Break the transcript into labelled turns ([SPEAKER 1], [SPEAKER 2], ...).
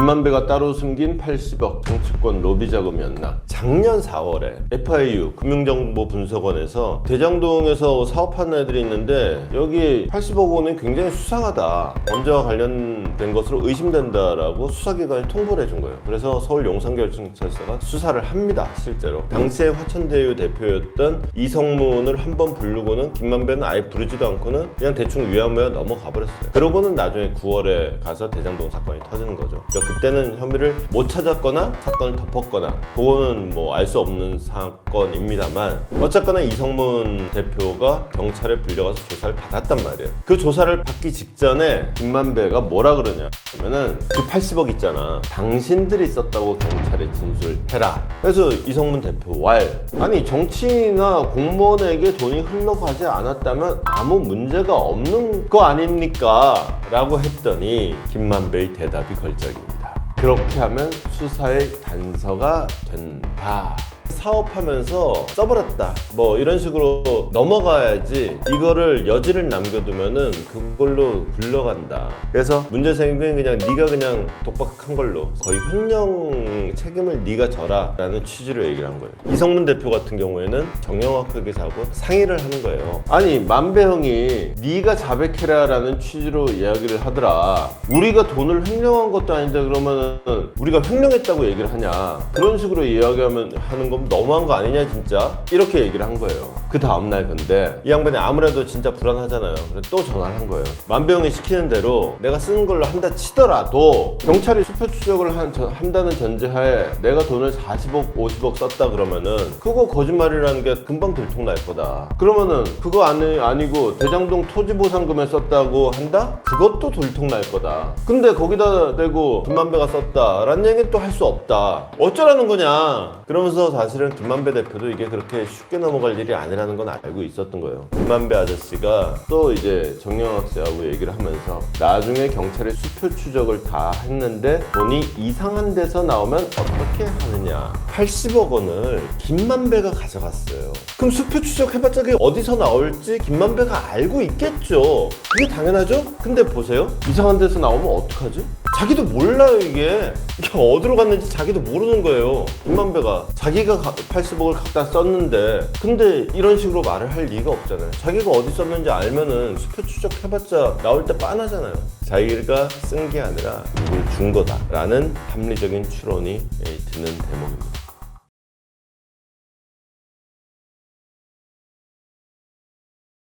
[SPEAKER 1] 김만배가 따로 숨긴 80억 정치권 로비 자금이었나? 작년 4월에 FIU 금융정보분석원에서 대장동에서 사업하는 애들이 있는데 여기 80억 원은 굉장히 수상하다, 범죄와 관련된 것으로 의심된다라고 수사기관이 통보를 해준 거예요. 그래서 서울 용산경찰서가 수사를 합니다. 실제로 당시에 화천대유 대표였던 이성문을 한번 부르고는 김만배는 아예 부르지도 않고는 그냥 대충 위아무야 넘어가 버렸어요. 그러고는 나중에 9월에 가서 대장동 사건이 터지는 거죠. 그러니까 그때는 혐의를 못 찾았거나 사건을 덮었거나, 그거는 뭐 알 수 없는 사건입니다만, 어쨌거나 이성문 대표가 경찰에 불려가서 조사를 받았단 말이에요. 그 조사를 받기 직전에 김만배가 뭐라 그러냐 하면은, 그 80억 있잖아, 당신들이 썼다고 경찰에 진술해라. 그래서 이성문 대표 아니 정치인이나 공무원에게 돈이 흘러가지 않았다면 아무 문제가 없는 거 아닙니까? 라고 했더니 김만배의 대답이 걸작입니다. 그렇게 하면 수사의 단서가 된다. 사업하면서 써버렸다, 뭐 이런 식으로 넘어가야지 이거를 여지를 남겨두면은 그걸로 굴러간다. 그래서 문제생은 그냥 네가 그냥 독박한 걸로 거의 횡령 책임을 네가 져라 라는 취지로 얘기를 한 거예요. 이성문 대표 같은 경우에는 정형화크게 사고 상의를 하는 거예요. 아니 만배 형이 네가 자백해라 라는 취지로 이야기를 하더라. 우리가 돈을 횡령한 것도 아닌데 그러면은 우리가 횡령했다고 얘기를 하냐, 그런 식으로 이야기하면 하는 건 너무한 거 아니냐 진짜, 이렇게 얘기를 한 거예요. 그 다음날 근데 이 양반이 아무래도 진짜 불안하잖아요. 그래서 또 전화를 한 거예요. 만배 형이 시키는 대로 내가 쓰는 걸로 한다 치더라도 경찰이 수표 추적을 한다는 전제하에 내가 돈을 40억 50억 썼다 그러면은 그거 거짓말이라는 게 금방 들통날 거다. 그러면은 그거 아니고 대장동 토지보상금에 썼다고 한다? 그것도 들통날 거다. 근데 거기다 대고 김만배가 썼다라는 얘기는 또 할 수 없다. 어쩌라는 거냐. 그러면서 사실은 김만배 대표도 이게 그렇게 쉽게 넘어갈 일이 아니라는 건 알고 있었던 거예요. 김만배 아저씨가 또 이제 정영학 씨하고 얘기를 하면서 나중에 경찰이 수표 추적을 다 했는데 돈이 이상한 데서 나오면 어떻게 하느냐. 80억 원을 김만배가 가져갔어요. 그럼 수표 추적 해봤자 그게 어디서 나올지 김만배가 알고 있겠죠. 그게 당연하죠? 근데 보세요. 이상한 데서 나오면 어떡하지? 자기도 몰라요. 이게 어디로 갔는지 자기도 모르는 거예요. 김만배가 자기가 80억을 갖다 썼는데, 근데 이런 식으로 말을 할 리가 없잖아요. 자기가 어디 썼는지 알면은 수표 추적해봤자 나올 때 빤하잖아요. 자기가 쓴 게 아니라 누굴 준 거다 라는 합리적인 추론이 드는 대목입니다.